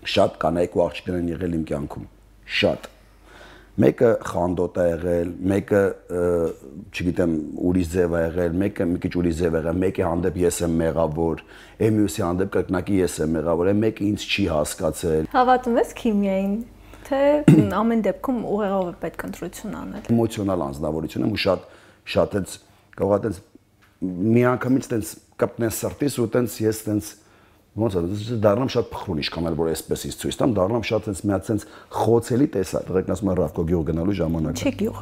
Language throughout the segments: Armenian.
Շատ կանայք ու աղջիկներ են եղել իմ կյանքում, շատ։ Մեկը խանդոտ է եղել, մեկը, չգիտեմ, ուրիշ ձև է եղել, մեկը մի քիչ ուրիշ ձև է եղել, մեկի հանդեպ ես եմ մեղավոր, մյուսի հանդեպ կրկնակի ես եմ մեղավոր, մեկը ինձ չի հասկացել։ Հավատում ես քիմիային, թե ամեն դեպքում ուղեղով է պետք ընտրություն անել։ Էմոցիոնալ անձնավորություն եմ ու շատ էս կարող է միանգամից տենց կպնես սրտիս ու տենց ես տենց ոնց է դառնամ շատ փխրուն ինչքան էլ որ այսպես ის ցույց տամ դառնամ շատ տենց մի հատ տենց խոցելի տեսակ դրեք ասում եմ Ռավկո գյուղ գնալու ժամանակ Չի գյուղ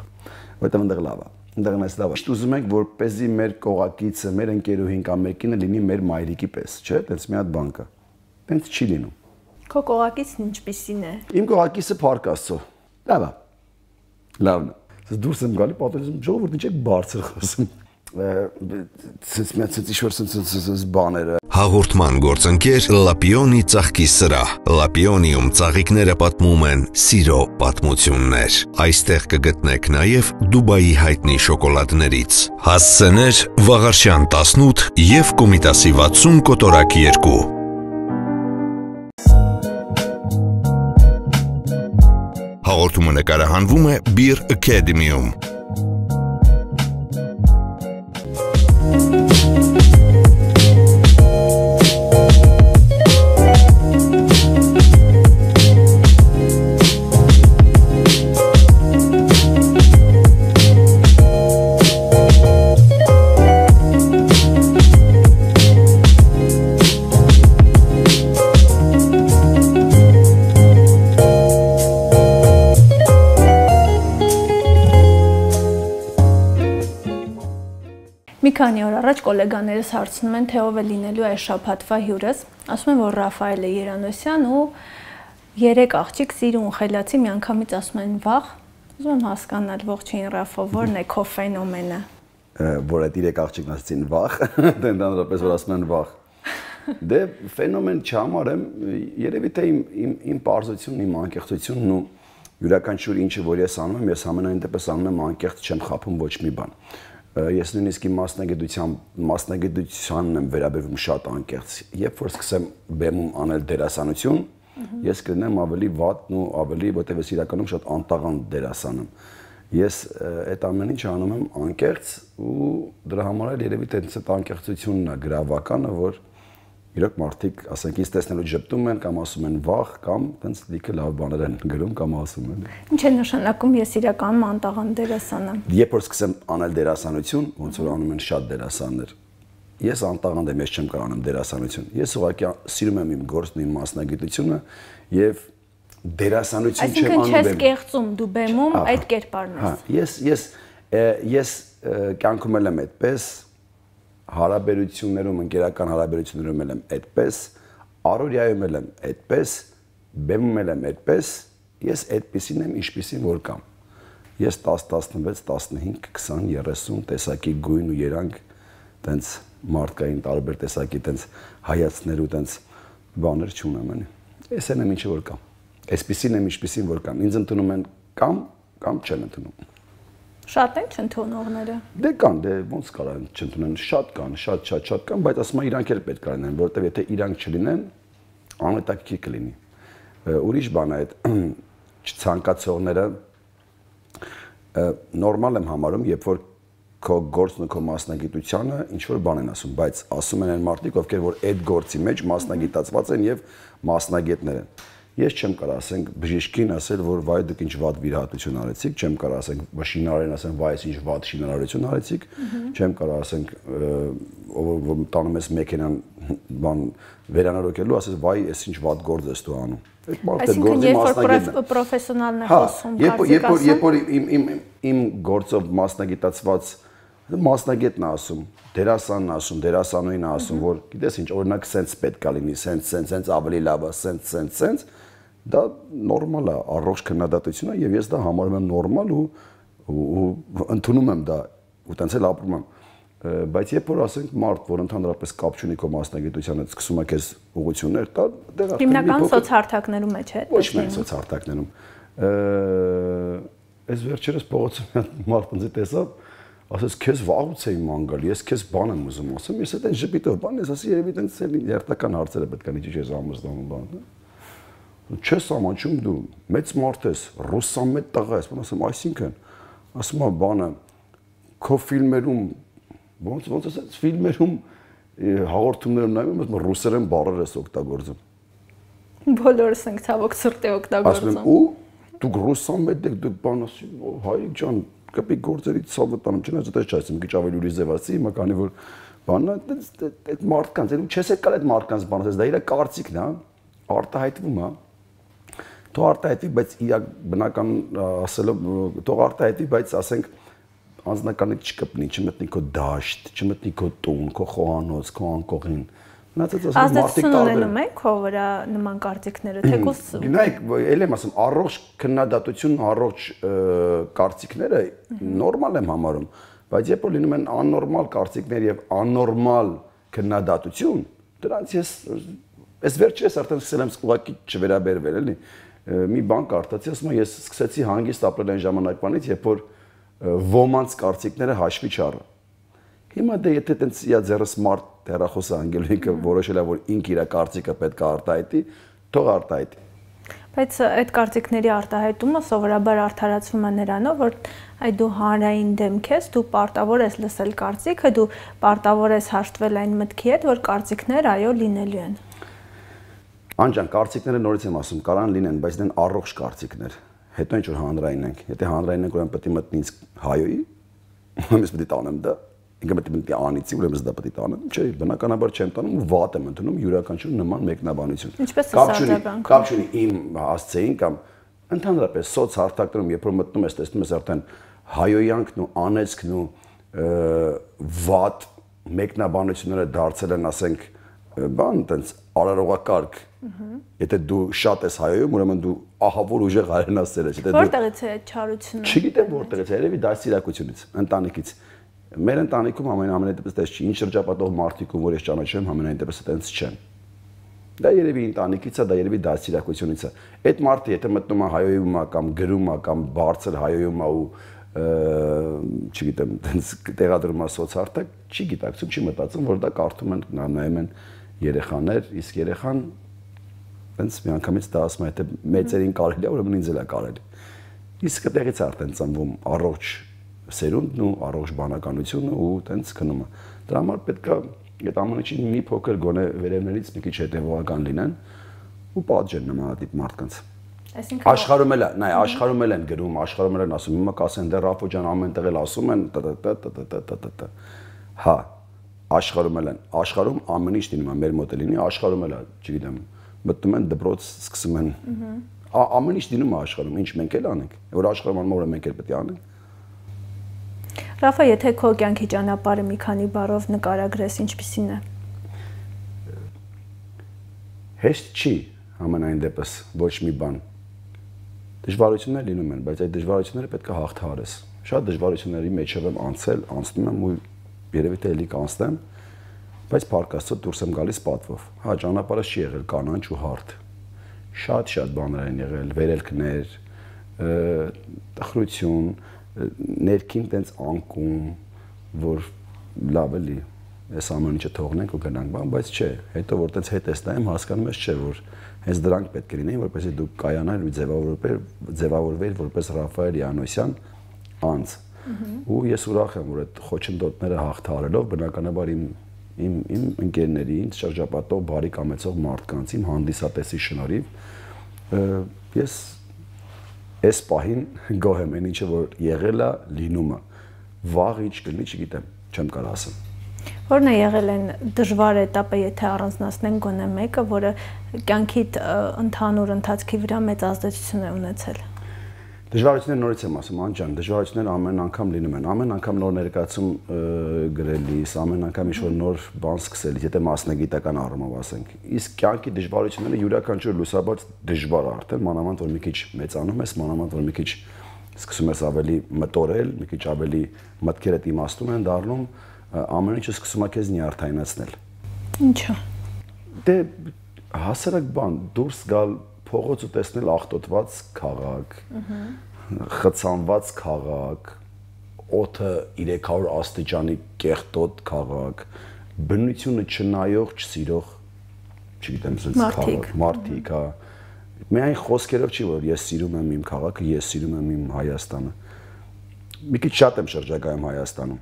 որտեղ այնտեղ լավ է այնտեղ այս լավ է ճիշտ ուզում ենք որպեսզի մեր կողակիցը մեր ընկերուհին կամ մեկինը լինի մեր մայրիկի պես չէ տենց մի հատ բան կա տենց չի լինում Քո կողակիցն ինչպիսին է իմ կողակիցը Փառք Աստծո լավ է լավն է դուրս եմ գալի պատերազմ ժողովուրդ ինչ է բարձր խոսում բաները Հաղորդման գործընկեր Լապիոնի ծաղկի սրահ Լապիոնիում ծաղիկները պատմում են սիրո պատմություններ այստեղ կգտնեք նաև Դուբայի հայտնի շոկոլադներից հասցեներ Վաղարշյան 18 եւ Կոմիտասի 60 կոտորակ 2 Հաղորդումը նկարահանվում է Beer Academy-ում Մի քանի օր առաջ գոլեգաներս հարցնում են, թե ով է լինելու այս շաբաթվա հյուրս, ասում են, որ Ռաֆայել է Երանոսյան ու 3 աղջիկ սիրուն խելացի միանգամից ասում են վախ, ուզում եմ հասկանալ ողջույն Ռաֆո, որն է քո ֆենոմենը։ Որ այդ 3 աղջիկն ասեցին վախ, դե ընդհանրապես որ ասում են վախ։ Դե ֆենոմեն չհամարեմ, երևի թե իմ պարզությունն, իմ անկեղծությունն ու յուրաքանչյուր ինչը որ ես անում եմ, ես ամենայն դեպս անում եմ անկեղծ չեմ խաբում ոչ մի բան։ Ես նույնիսկ իմ մասնագիտությանն եմ վերաբերվում շատ անկեղծ։ Երբ որ սկսեմ բեմում անել դերասանություն, ես կլինեմ ավելի վատն ու ավելի, որտեղ ես իրականում շատ անտաղանդ դերասան եմ։ Ես այդ ամեն ինչը անում եմ անկեղծ ու դրա համար էլ երևի թե այդ անկեղծությունն է գրավականը, որ իրոք մարդիկ, ասենք, ինձ տեսնելու ժպտում են կամ ասում են վախ կամ տենց լիքը լավ բաներ են գրում կամ ասում են։ Ինչ է նշանակում ես իրականում անտաղանդ դերասան եմ։ Երբ որ սկսեմ անել դերասանություն, ոնց որ անում են շատ դերասաններ, ես անտաղանդ եմ, ես չեմ կարող անեմ դերասանություն։ Ես ուղղակի սիրում եմ իմ գործն, իմ մասնագիտությունը եւ դերասանություն չեմ անում։ Այսինքն չես կեղծում դու բեմում այդ կերպարն ես։ Ես կյանքում եմ այդպես հարաբերություններում, ընկերական հարաբերություններում եմ այդպես, առօրյայում եմ այդպես, բեմում եմ այդպես, ես այդպեսին եմ, ինչպեսին որ կամ։ Ես 10, 16, 15, 20, 30 տեսակի գույն ու երանգ տենց մարդկային տարբեր տեսակի տենց հայացքներ ու տենց բաներ չունեմ։ Ես այն եմ ինչը որ կամ։ Այսպեսին եմ, ինչպեսին որ կամ։ Ինձ ընդունում են կամ չեն ընդունում։ Շատ են չընդունողները։ Դե կան, դե ոնց կարող են չընդունեն, շատ կան, շատ կան, բայց ասում եմ իրանք էլ պետք է լինեն, որովհետև եթե իրանք չլինեն, անհետաքրքիր կլինի։ Ուրիշ բան է այդ չցանկացողները նորմալ եմ համարում, երբ որ քո գործն ու քո մասնագիտությանը ինչ որ բան են ասում, բայց ասում են այն մարդիկ, ովքեր որ այդ գործի մեջ մասնագիտացված են եւ մասնագետներ են։ Ես չեմ կարող ասենք բժիշկին ասել, որ վայ դուք ինչ վատ վիրահատություն արեցիք, չեմ կարող ասենք շինարարին ասեմ, վայ ինչ վատ շինարարություն արեցիք, չեմ կարող ասենք ով տանում ես մեքենան բան վերանորոգելու, ասես վայ ես ինչ վատ գործ ես դու անում։ Այդ մարդը գործի մասնագետն է։ Պրոֆեսիոնալն է խոսում, երբ որ իմ գործով մասնագիտացված մասնագետն է ասում, դերասանն է ասում, դերասանուհին է ասում, որ գիտես ինչ, օրինակ սենց պետք է լինի, սենց ավելի լավ է, սենց դա նորմալ է, առողջ քննադատություն է եւ ես դա համարում եմ նորմալ ու ընդունում եմ դա ու տենց էլ ապրում եմ։ Բայց երբ որ ասենք մարդ, որ ընդհանրապես կապ չունի քո մասնագիտությանը, սկսում է քեզ ուղղություններ տալ, դեռ հիմնական սոցհարթակներում է, չէ՞։ Ոչ միայն սոցհարթակներում։ Այս վերջերս փողոցում մարդ ինձ տեսավ, ասես քեզ վաղուց էի ման գալ, ես քեզ բան եմ ուզում ասեմ, ես այդ ժպիտով բան ես, ասի երևի տենց երթական հարցերը պետք է նիչի ես ամուսնանում բան։ Չես ամաչում դու, մեծ մարդ ես, ռուսամետ տղա ես, ասում, այսինքն, ասում եմ բանը, քո ֆիլմերում, ոնց ասած, ֆիլմերում հաղորդումներում նայում եմ, ռուսերեն բառեր ես օգտագործում։ Բոլորս ենք ցավոք սրտի օգտագործում։ Ասում եմ, ու դուք ռուսամետ եք, դուք բան ասում, հայրիկ ջան, կպի գործերից ցավը տանում, չնայած այդպես չայս, մի քիչ ավելի ուրիշ ձև ասի, հիմա քանի որ բանն այդ մարդկանց, դու չես եկալ այդ մարդկանց բանը, դա իր կարծիքն է, արտահայտվում է։ Թող արտահայտվի, բայց իր բնական ասելով, թող արտահայտվի, բայց ասենք անձնականից չկպնի, չմտնի քո դաշտ, չմտնի քո տուն, քո խոհանոց, քո անկողին։ Ազդեցություն ունենում եք քո վրա նման կարծիքները, թեկուզ Գնայք, ել եմ ասում, առողջ քննադատությունն ու առողջ կարծիքները նորմալ եմ համարում, բայց երբ որ լինում են աննորմալ կարծիքներ եւ աննորմալ քննադատություն, դրանց ես վերջերս արդեն սկսել եմ ուղղակի չվերաբերվել, էլի։ Մի բան կարդացի, ասում եմ, ես սկսեցի հանգիստ ապրել այն ժամանակվանից, երբ որ ոմանց կարծիքները հաշվի չառա։ Հիմա դե եթե տենց իա ձեռս մարդ հեռախոսը անգելու ինքը որոշել է, որ ինք իր կարծիքը պետք է արտահայտի, թող արտահայտի։ Բայց այդ կարծիքների արտահայտումը սովորաբար արդարացվում է նրանով, որ այ դու հանրային դեմք ես, դու պարտավոր ես լսել կարծիքը, դու պարտավոր ես հաշտվել այն մտքի հետ, որ կարծիքներ այո լինելու են։ Անջան, կարծիքները նորից եմ ասում, կարան լինեն, բայց դեն առողջ կարծիքներ։ Հետո ինչ որ հանրային ենք։ Եթե հանրային ենք, ուրեմն պետք է մտնի ինձ հայոյի, ես պետք է տանեմ դա։ Ինքը պետք է անիծի, ուրեմն դա պետք է տանեմ։ Չէ, բնականաբար չեմ տանում ու վատ եմ ընդունում յուրաքանչյուր նման մեկնաբանություն։ Ինչպես է կապ չունի իմ հասցեին կամ ընդհանրապես սոցհարթակներում, երբ որ մտնում ես, տեսնում ես արդեն հայոյանքն ու անեծքն ու վատ մեկնաբանությունները դարձել են, ասենք, բան, տենց արարողակարգ։ Եթե դու շատ ես հայոյում, ուրեմն դու ահավոր ուժեղ հայրենասեր ես։ Որտեղից է այդ չարությունը։ Չգիտեմ որտեղից է, երևի դաստիարակությունից, ընտանիքից։ Մեր ընտանիքում ամենայն դեպս տես չի, ինչ շրջապատող մարդիկում, որ ես ճանաչում, ամենայն դեպս տենց չեն։ Դա երևի ընտանիքից է, դա երևի դաստիարակությունից է։ Այդ մարդը եթե մտնում է հայոյում է կամ գրում է կամ բարձր հայոյում է ու չգիտեմ, տենց տեղադրում է սոցհարթակ, չի գիտակցում, չի մտածում, որ դա կարդում են, նայում են երեխաներ, իսկ երեխան տենց միանգամից դա ասում է, եթե մեծերին կարելի է, ուրեմն ինձ էլ է կարելի։ Իսկ այդտեղից արդեն ծնվում առողջ սերունդն ու առողջ բանականությունը ու տենց քնում է։ Դրա համար պետք է այդ ամենին մի փոքր գոնե վերևներից մի քիչ հետևողական լինեն ու պատժեն նմանատիպ մարդկանց։ Այսինքն աշխարհում էլ, նայ, աշխարհում էլ են գրում, աշխարհում էլ են ասում, հիմա կասեն դե Ռաֆո ջան ամենտեղ էլ ասում են հա, աշխարհում էլ են, աշխարհում ամեն ինչ լինում է, մեր մոտ լինի, աշխարհում էլ է, չգիտեմ, մտնում են դպրոց, սկսում են ամեն ինչ լինում է աշխարհում, ինչ մենք էլ անենք, որ աշխարհում անում որ մենք էլ պետք է անենք։ Ռաֆա, եթե քո կյանքի ճանապարհը մի քանի բառով նկարագրես, ինչպիսին է։ Հեշտ չի, ամենայն դեպս, ոչ մի բան։ Դժվարություններ լինում են, բայց այդ դժվարությունները պետք է հաղթահարես։ Շատ դժվարությունների մեջ եմ անցել, անցնում եմ ու երևի թե էլի կանցնեմ, բայց փառք Աստծո դուրս եմ գալիս պատվով։ Հա, ճանապարհը չի եղել կանաչ ու հարթ։ Շատ բաներ են եղել, վերելքներ, տխրություն, ներքին տենց անկում, որ լավ էլի, այս ամեն ինչը թողնենք ու գնանք, բան, բայց չէ, հետո որ տենց հետ ես նայում, հասկանում ես չէ, որ հենց դրանք պետք է լինեին, որպեսզի դու կայանար ու ձևավորվեր որպես Ռաֆայել Յանոսյան անձ։ Ու ես ուրախ եմ, որ այդ խոչընդոտները հաղթահարելով բնականաբար իմ ընկերների, ինձ շրջապատող բարի կամեցող մարդկանց, իմ հանդիսատեսի շնորհիվ ես այս պահին գոհ եմ, այն ինչը որ եղել է, լինում է։ Վաղ ինչ կլինի, չգիտեմ, չեմ կարող ասեմ։ Որն է եղել են դժվար էտապը, եթե առանձնացնենք գոնե մեկը, որը կյանքիդ ընդհանուր ընթացքի վրա մեծ ազդեցություն է ունեցել։ Դժվարությունները նորից եմ ասում, անջան, դժվարությունները ամեն անգամ լինում են, ամեն անգամ նոր ներկայացում գրելիս, ամեն անգամ ինչ-որ նոր բան սկսելիս, եթե մասնագիտական առումով ասենք։ Իսկ կյանքի դժվարությունները յուրաքանչյուր լուսաբաց դժվար է արդեն, մանավանդ որ մի քիչ մեծանում ես, մանավանդ որ մի քիչ սկսում ես ավելի մտորել, մի քիչ ավելի մտքերդ իմաստուն են դառնում, ամեն ինչը սկսում է քեզ նյարդայնացնել։ Ինչո՞։ Դե հասարակ բան, դուրս գալ փողոց ու տեսնել աղտոտված քաղաք, խցանված քաղաք, օդը 300 աստիճանի կեղտոտ քաղաք, բնությունը չնայող, չսիրող, չգիտեմ, սենց քաղաք, մարդիկ, հա, Միայն խոսքերով չի, որ ես սիրում եմ իմ քաղաքը, ես սիրում եմ իմ Հայաստանը։ Մի քիչ շատ եմ շրջագայում Հայաստանում։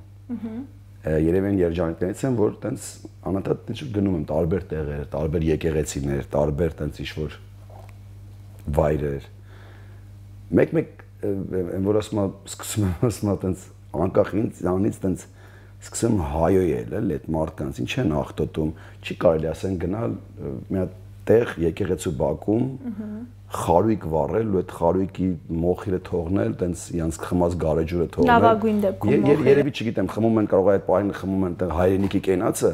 Երևի այն երջանիկներից եմ, որ տենց անընդհատ ինչ գնում եմ տարբեր տեղեր, տարբեր եկեղեցիներ, տարբեր տենց ինչ-որ վայրեր։ Մեկ-մեկ որ ասում եմ տենց անկախ ինձանից տենց սկսեմ հայոյել էլ այդ մարդկանց, ինչ են աղտոտում, չի կարելի ասեն գնալ մի հատ տեղ եկեղեցու բակում խարույկ վառել ու այդ խարույկի մոխիրը թողնել, տենց իրանց խմած գարեջուրը թողնել։ Լավագույն դեպքում երևի չգիտեմ, խմում են կարող է այդ պահին խմում են տեղ հայրենիքի կենացը,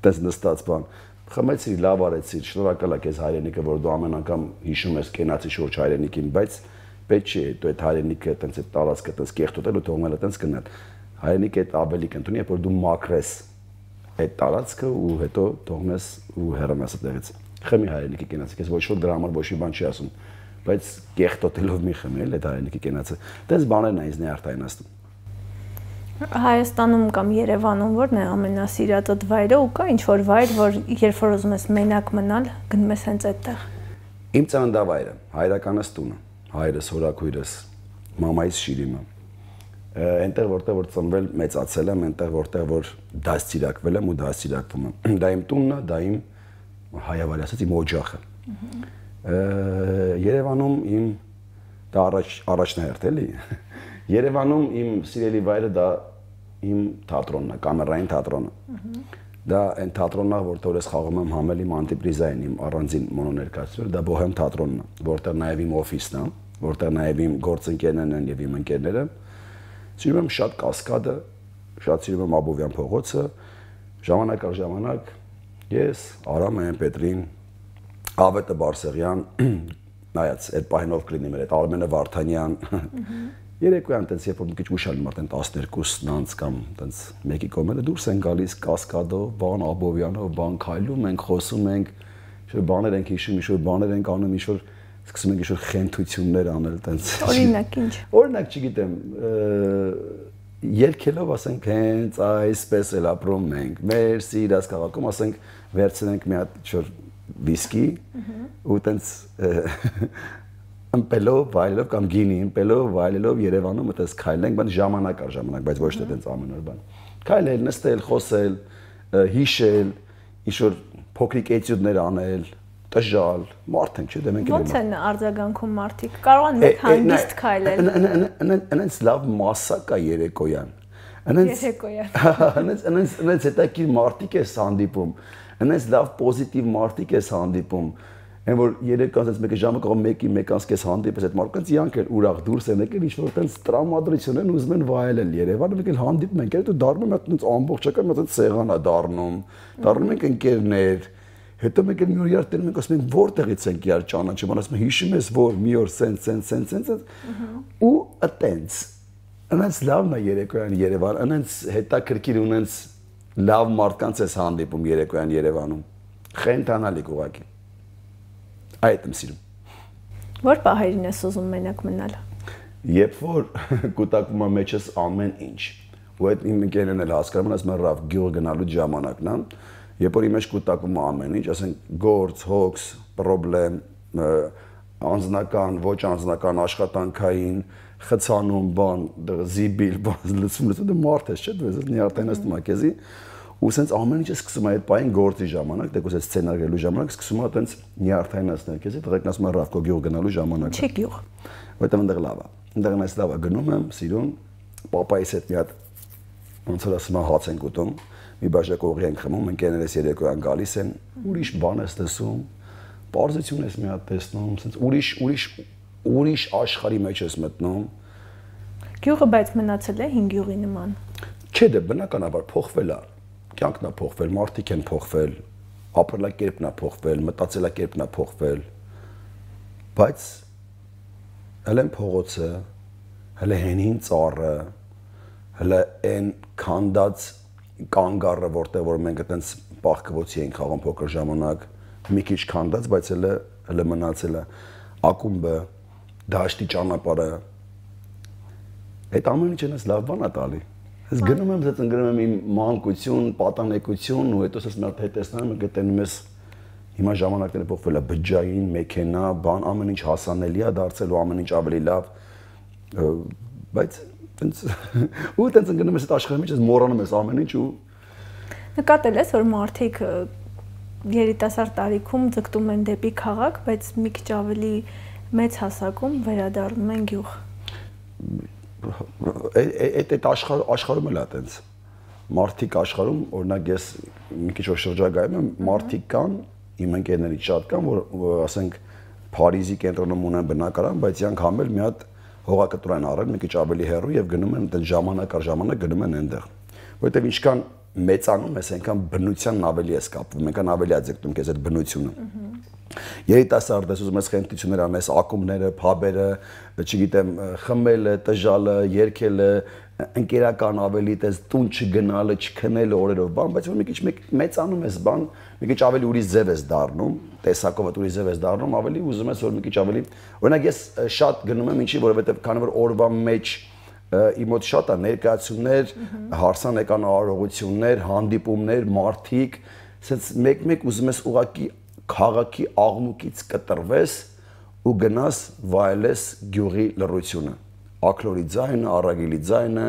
տենց նստած բան։ Խմեցի, լավ արեցի, շնորհակալ եմ քեզ հայրենիքը, որ դու ամեն անգամ հիշում ես կենացի շուրջ հայրենիքին, բայց պետք չի դու այդ հայրենիքը տենց այդ տարածքը տենց կեղտոտել ու թողնել տենց գնալ։ Հայրենիքը այդ ավելի կընտրունի է, որ դու մաքրես այդ տարածքը ու հետո թողնես ու հեռանաս այդտեղից։ Խմի հայրենիքի կենացը, քեզ ոչ որ դրա համար ոչ մի բան չի ասում, բայց կեղտոտելով մի խմել այդ հայրենիքի կենացը։ Դες բաներն են ինձ ներարտայնացնում։ Հայաստանում կամ Երևանում որն է ամենասիրածդ վայրը ու կա ինչ որ վայր, որ երբ որ ուզում ես մենակ մնալ, գնում ես հենց այդտեղ։ Իմ ծննդավայրը, հայրականս տունը, հայրս, հորաքույրս, մամայիս Շիրիմը։ Այնտեղ որտեղ որ ծնվել, մեծացել եմ, այնտեղ որտեղ որ դաստիարակվել եմ ու դաստիարակվում եմ։ Դա իմ տունն է, դա իմ հայավարի ասած իմ օջախը։ Երևանում իմ դա առաջն է երթելի։ Երևանում իմ սիրելի վայրը դա իմ թատրոնն է, կամերային թատրոնը։ Դա այն թատրոնն է, որտեղ ես խաղում եմ համել իմ անտիպրիզային, իմ առանձին մոնոներկայացուցիչը, դա Բոհեմ թատրոնն է, որտեղ նաև իմ օֆիսն է, որտեղ նաև իմ գործընկերներն են եւ իմ ընկերները։ Սիրում եմ շատ Կասկադը, շատ սիրում եմ Աբովյան փողոցը, ժամանակ առ ժամանակ ես, Արամեն Պետրին, Ավետը Բարսեղյան, նայած այդ պահինով կլինի մեր այդ Արմենը Վարդանյան, երեկոյան տենց երբ որ մի քիչ ուշալ մարտեն 12-ից կամ տենց մեկի կողմերը դուրս են գալիս Կասկադով, բան Աբովյանով, բան քայլում ենք, խոսում ենք, ինչ-որ բաներ ենք հիշում, ինչ-որ բաներ ենք անում, ինչ-որ սկսում ենք ինչ-որ խենթություններ անել տենց։ Օրինակ ինչ։ Օրինակ չգիտեմ, երկելով ասենք հենց այսպես էլ ապրում ենք, մեր սիրած քաղաքում ասենք վերցնենք մի հատ ինչ-որ վիսկի ու տենց ըմպելով, վայելով կամ գինի ըմպելով, վայելելով Երևանում այդպես քայլենք, բան ժամանակ առ ժամանակ, բայց ոչ թե տենց ամեն օր բան։ Քայլել, նստել, խոսել, հիշել, ինչ-որ փոքրիկ էտյուդներ անել, տժալ, մարդ ենք, չէ՞, դե մենք ոնց են արձագանքում մարդիկ։ Կարող են մեկ հանգիստ քայլել։ Անենց լավ մասսա կա երեկոյան։ Անենց հետաքրքիր մարդիկ է հանդիպում։ Անենց լավ պոզիտիվ մարդիկ է հանդիպում։ Այն որ երեքանց մեկը ժամը կարող 1-ի 1-ից հանդիպես այդ մարդկանց իրանք էլ ուրախ դուրս են եկել ինչ-որ տենց տրամադրություն են ուզում են վայելել Երևանը, մեկ էլ հանդիպում ենք, հետո դառնում ենք տենց ամբողջական մի տենց սեղան է դառնում ենք ընկերներ, հետո մեկ էլ մի օր իրար տենում ենք ասում ենք որտեղից ենք իրար ճանաչում, ասում եմ հիշում ես որ մի օր սենց ու այտենց անց լավն է երեկոյան Երևան, անց հետաքրքիր ունենց լավ մարդկանց ես հանդիպում երեկոյան Երևանում, խենթանալիք ուղղակի։ Այդ եմ սիրում։ Որ պահերին ես ուզում մենակ մնալ։ Երբ որ կուտակվում եմ մեջս ամեն ինչ, ու այդ իմ ընկերներն էլ հասկանում են, ասում են ռավ գյուղ գնալու ժամանակն է, երբ որ իմ մեջ կուտակվում է ամեն ինչ, ասենք գործ, հոգս, պրոբլեմ, անձնական, ոչ անձնական, աշխատանքային, խցանում, բան, զիբիլ, բան, լցում, դու մարդ ես, չէ՞, դու ես նյարդայնացնում ես քեզի։ Ու սենց ամեն ինչը սկսում է այդ պահին գործի ժամանակ, դե կոս սցենարելու ժամանակ սկսում է այտենց նյարդայնացնել քեզի, տղեկն ասում են ռավկո գյուղ գնալու ժամանակը։ Չի գյուղ։ Որտեղ այնտեղ լավ է։ Այնտեղ այնպես լավ է, գնում եմ, սիրուն, պապայիս հետ մի հատ ոնց որ ասում են հաց ենք ուտում, մի բաժակ օղի ենք խմում, ընկերներս երեկոյան գալիս են, ուրիշ բան ես տեսում, պարզություն ես մի հատ տեսնում, սենց ուրիշ աշխարհի մեջ ես մտնում։ Գյուղը բայց մնացել է 5 գյուղի նման։ Չէ, դե բնականաբար փոխվել է։ Կյանքն է փոխվել, մարդիկ են փոխվել, ապրելակերպն է փոխվել, մտածելակերպն է փոխվել, բայց հələ փողոցը, հələ հենին ծառը, հələ այն քանդած կանգառը, որտեղ որ մենք այտենց պահկվոցի ենք խաղում փոքր ժամանակ, մի քիչ քանդած, բայց հələ մնացել է ակումբը, դաշտի ճանապարհը, այդ ամեն ինչն էս լավ բան է տալի։ Ես գնում եմ, զեցն գրում եմ իմ մանկություն, պատանեկություն ու հետո ես մի հատ հետ տեսնում եմ, գտնում ես Հիմա ժամանակները փոխվել է, բջջային, մեքենա, բան, ամեն ինչ հասանելի է դարձել ու ամեն ինչ ավելի լավ, բայց տենց ու տենց ընկնում ես այդ աշխարհի մեջ, ես մոռանում ես ամեն ինչ ու նկատել ես, որ մարդիկ երիտասարդ տարիքում ձգտում են դեպի քաղաք, բայց մի քիչ ավելի մեծ հասակում վերադառնում են գյուղ։ Այդ աշխարհում էլ է տենց։ Մարդիկ աշխարհում, օրինակ ես մի քիչ որ շրջագայում եմ, մարդիկ կան, իմ ընկերներից շատ կան, որ ասենք Փարիզի կենտրոնում ունեն բնակարան, բայց իրանք համել մի հատ հողակտուր են առել, մի քիչ ավելի հեռու եւ գնում են այդպես ժամանակ առ ժամանակ գնում են այնտեղ։ Որովհետեւ ինչքան մեծանում ես, այնքան բնությանն ավելի ես կապվում, այնքան ավելի է ձգտում քեզ այդ բնությունը։ Երիտասարդ ես ուզում ես խնդիրություններ անես, ակումբները, փաբերը, չգիտեմ, խմելը, տժալը, երգելը, ընկերական ավելի տես տուն չգնալը, չքնելը օրերով բան, բայց որ մի քիչ մեծանում ես բան, մի քիչ ավելի ուրիշ ձև ես դառնում, տեսակով ուրիշ ձև ես դառնում, ավելի ուզում ես որ մի քիչ ավելի, օրինակ ես շատ գնում եմ ինչի, որովհետև քանի որ օրվա մեջ իմ մոտ շատ է ներկայացումներ, հարսանեկան արարողություններ, հանդիպումներ, մարդիկ, ասես մեկ-մեկ ուզում ես ուղակի քաղաքի աղմուկից կտրվես ու գնաս վայելես գյուղի լռությունը, ակլորի ձայնը, առագիլի ձայնը,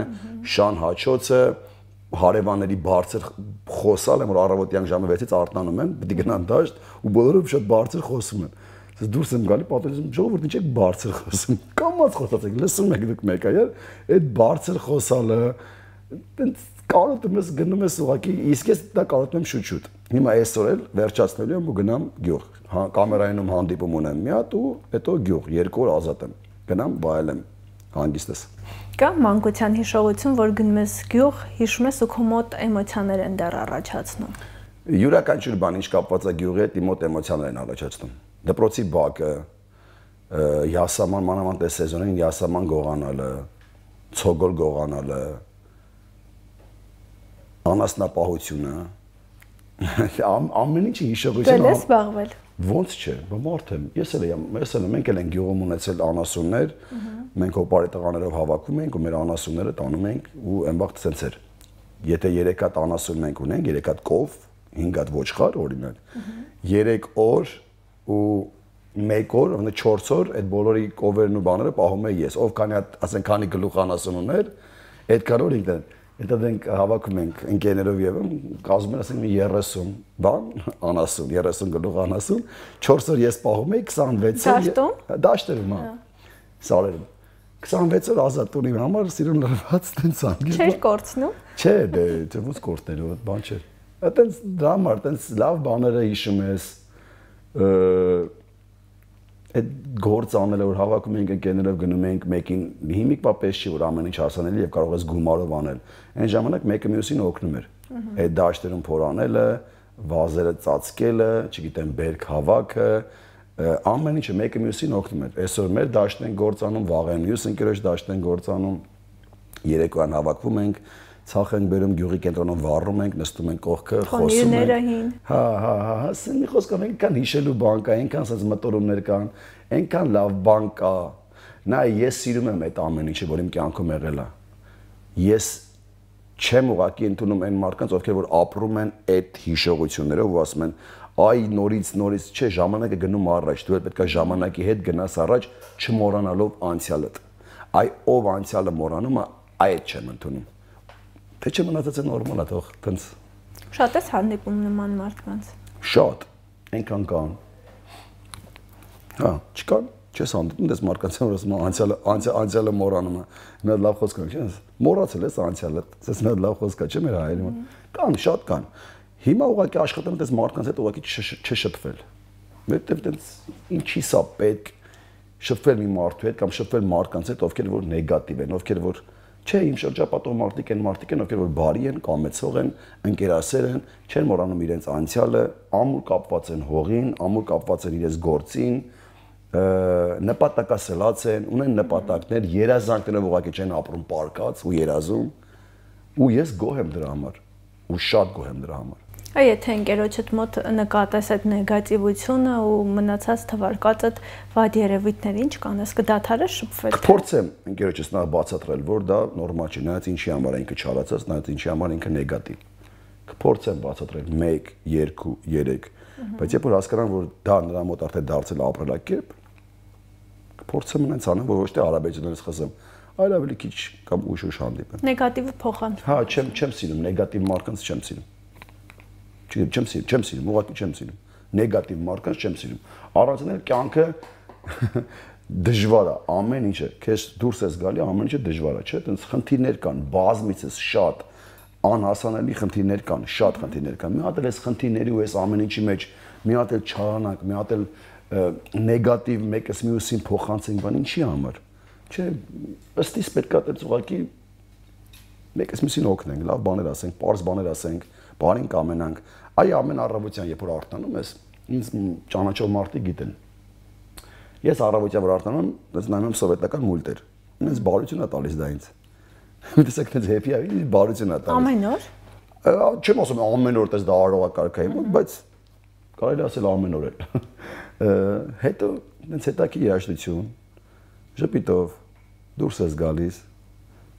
շան հաչոցը, հարևանների բարձր խոսալ եմ, որ առավոտյան ժամը 6-ից արթնանում են, պետք է գնան դաշտ ու բոլորը շատ բարձր խոսում են։ Ես դուրս եմ գալի, պատերազմ ժողովուրդ ինչ եք բարձր խոսում։ Կամած խոսացեք, լսում եք դուք մեկը, այդ բարձր խոսալը, տենց կարոտում ես գնում ես ուղակի, իսկ ես դա կարոտում եմ շուտ-շուտ։ Հիմա այսօր էլ վերջացնելու եմ ու գնամ գյուղ։ Կամերայինում հանդիպում ունեմ մի հատ ու հետո գյուղ, 2 օր ազատ եմ։ Գնամ վայելեմ հանգիստս։ Կա մանկության հիշողություն, որ գնում ես գյուղ, հիշում ես ու քո մոտ էմոցիաներ են դեռ առաջացնում։ Յուրաքանչյուր բան ինչ կապված է գյուղի հետ, իմ մոտ էմոցիաներ են առաջացնում։ Դպրոցի բակը, յասաման մանավանդ սեզոնին յասաման գողանալը, ցոգոլ գողանալը, անասնապահությունը, ամեն ինչի հիշողություն։ Դու ես զբաղվել։ Ոնց չէ, մարդ եմ, ես էլ մենք էլ ենք գյուղում ունեցել անասուններ, մենք հոպարի տղաներով հավաքում ենք ու մեր անասունները տանում ենք ու այնբախտ ցենց էր։ Եթե 3 հատ անասուն մենք ունենք, 3 հատ կով, 5 հատ ոչխար օրինակ, 3 օր ու 1 օր, 4 օր այդ բոլորի կովերն ու բաները պահում եմ ես, ով քանի հատ, ասենք քանի գլուխ անասուն ուներ, այդքան օր ինքն Հետո դենք հավաքում ենք ընկերներով եւ կազմում են ասենք մի 30 բան անասուն, 30 գլուխ անասուն, 4 օր ես պահում եի 26 օր դաշտերում, սարերում։ 26 օր ազատ ունի համար սիրուն լրված տենց անգիր։ Չէր կորցնում։ Չէ, դե ոնց կորցնելու բան չէր։ Այտենց դրա համար տենց լավ բաները հիշում ես այդ գործ անելը որ հավաքում ենք ընկերներով գնում ենք մեկին հիմիկվա պես չի որ ամեն ինչ հասանելի եւ կարող ես գումարով անել այն ժամանակ մեկը մյուսին օգնում էր այդ դաշտերում փորանելը վազերը ծածկելը չգիտեմ բերք հավաքը ամեն ինչը մեկը մյուսին օգնում էր այսօր մեր դաշտն են գործանում վաղեն մյուս ընկերոջ դաշտն են գործանում երեկոյան հավաքվում ենք ցախ ենք բերում գյուղի կենտրոնում վառում ենք նստում ենք կողքը խոսում ենք հա ասենք մի խոսքով այնքան հիշելու բան կա այնքան ասած մտորումներ կան այնքան լավ բան կա նա ես սիրում եմ այդ ամեն ինչը որ իմ կյանքում եղել է ես չեմ ուղակի ընդունում այն մարդկանց ովքեր որ ապրում են այդ հիշողություններով ու ասում են այ նորից չէ ժամանակը գնում առաջ դու էլ պետք է ժամանակի հետ գնաս առաջ չմոռանալով անցյալդ այ ով անցյալը մոռանում է այդ չեմ ընդունում Թե չէ մնացած է նորմալ է թող տենց Շատ ես հանդիպում նման մարդկանց Շատ այնքան կան Հա չկան չես հանդիպում դες մարդկանց որ ասում անցյալը մոռանում է մի հատ լավ խոսք կա չէ մոռացել ես անցյալը ասես մի հատ լավ խոսք կա չէ մեր հայերում կան շատ կան հիմա ուղղակի աշխատում դες մարդկանց հետ ուղղակի չշփվել որտեվ տենց ինչի սա պետք շփվել մի մարդու հետ կամ շփվել մարդկանց հետ ովքեր որ նեգատիվ են ովքեր որ Չէ, իմ շրջապատող մարդիկ են, ովքեր որ բարի են, կամեցող են, ընկերասեր են, չեն մոռանում իրենց անցյալը, ամուր կապված են հողին, ամուր կապված են իրենց գործին, նպատակասլաց են, ունեն նպատակներ, երազանքներով ուղղակի չեն ապրում պարկած ու երազում, ու ես գոհ եմ դրա համար, ու շատ գոհ եմ դրա համար։ Այ եթե ընկերոջդ մոտ նկատես այդ նեգատիվությունը ու մնացած թվարկածդ վատ երևույթները ինչ կանես կդադարես շփվել Կփորձեմ ընկերոջս նախ բացատրել որ դա նորմալ չի նայած ինչի համար ինքը չարացած նայած ինչի համար ինքը նեգատիվ Կփորձեմ բացատրել 1 2 3 Բայց երբ որ հասկանան, որ դա նրա մոտ արդեն դարձել ապրելակերպ, փորձեմ ինձ անեմ, որ ոչ թե արաբեջաներից խոսեմ, այլ ավելի քիչ կամ ուշ հանդիպեմ։ Նեգատիվը փոխանցում։ Հա, չեմ սիրում նեգատիվ մարկանց չեմ սիրում։ Չեմ սիրում, ուղղակի չեմ սիրում։ Նեգատիվ մարկանց չեմ սիրում։ Առանցնել կյանքը դժվար է, ամեն ինչը, քեզ դուրս ես գալի, ամեն ինչը դժվար է, չէ՞, այդպես խնդիրներ կան, բազմիցս շատ անհասանելի խնդիրներ կան, շատ խնդիրներ կան։ Մի հատ էլ այս խնդիրների ու այս ամեն ինչի մեջ մի հատ էլ չարանանք, մի հատ էլ նեգատիվ մեկս մյուսին փոխանցենք, բան ինչի համար։ Չէ, ըստ իս պետք է դեռ ուղղակի մեկս մյուսին օգնենք, լավ բաներ ասենք, པարզ բաներ ասենք, բարին կամենանք։ Այ ամեն առավոտյան, երբ որ արտանում ես, ինձ ճանաչող մարդիկ գիտեն։ Ես առավոտյան որ արտանում, ես նայում եմ սովետական մուլտեր։ Ինձ բարություն է տալիս դա ինձ։ Տեսեք, ինձ happy է, ինձ բարություն է տալիս։ Ամեն օր։ Չեմ ասում ամեն օր դες դա արողակարգայի մոտ, բայց կարելի ասել ամեն օր էլ։ Հետո ինձ հետաքի երաժշտություն, ժպիտով դուրս ես գալիս,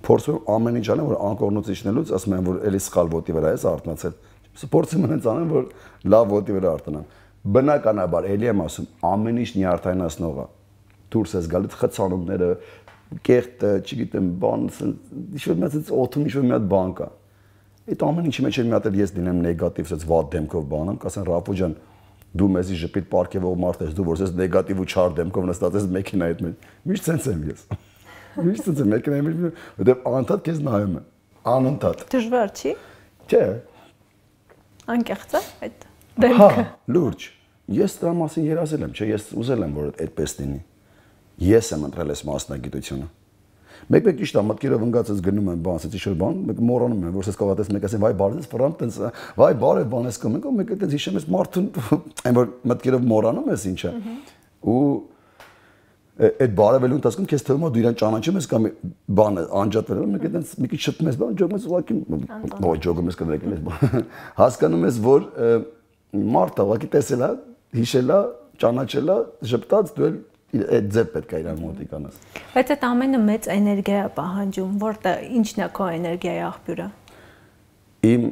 փորձում ամեն ինչ անեմ, որ անկողնուց իջնելուց ասում եմ, որ էլի սխալ ոտի վրա ես արթնացել։ Փորձում եմ անեմ, որ լավ ոտի վրա արթնամ։ Բնականաբար էլի եմ ասում, ամեն ինչ նյարդայնացնող է։ Դուրս ես գալիս խցանումները, կեղտը, չգիտեմ, բան, ինչ-որ մի հատ օթում ինչ-որ մի հատ բան կա։ Այդ ամեն ինչի մեջ մի հատ էլ ես դինեմ նեգատիվ, ասած վատ դեմքով բանամ, կասեն Ռաֆո ջան, դու մեզի ժպիտ պարկեվող մարդ ես, դու որ ես նեգատիվ ու չար դեմքով նստած ես մեքենայիդ մեջ։ Միշտ sense եմ ես։ Միշտ sense եմ մեքենայի մեջ, որտեղ անընդհատ քեզ նայում եմ։ Անընդհատ։ Դժվար չի։ Չէ։ Անկեղծ է այդ դեմքը։ Հա, լուրջ։ Ես դրա մասին երազել եմ, չէ, ես ուզել եմ, որ այդպես լինի։ Ես եմ ընտրել այս մասնագիտությունը։ Մեկ-մեկ ճիշտ է, մտքերով ընկած ես գնում եմ, բան, ասեցի ինչ-որ բան, մեկ մոռանում եմ, որ ես կողատես մեկ ասեմ, վայ բարես ֆրանտ, տենց, վայ բարև բան ես կոմենք, մեկ այդպես հիշեմ ես մարդուն, այն որ մտքերով մոռանում ես ինչը։ Ու այդ բարևելու ընթացքում քեզ թվում է դու իրան ճանաչում ես կամ բանը անջատվել, մեկ այդպես մի քիչ շփում ես, բան, ջոգում ես ուղղակի, ոչ ջոգում ես կներեք ես, հասկանում ես, որ մարդը ուղղակի տեսել է, հիշել է, ճանաչել է, ժպտաց դու այդ ձև պետք է իրան մոտիկանաս։ Բայց այդ ամենը մեծ էներգիա է պահանջում, որտեղ ինչն է քո էներգիայի աղբյուրը։ Իմ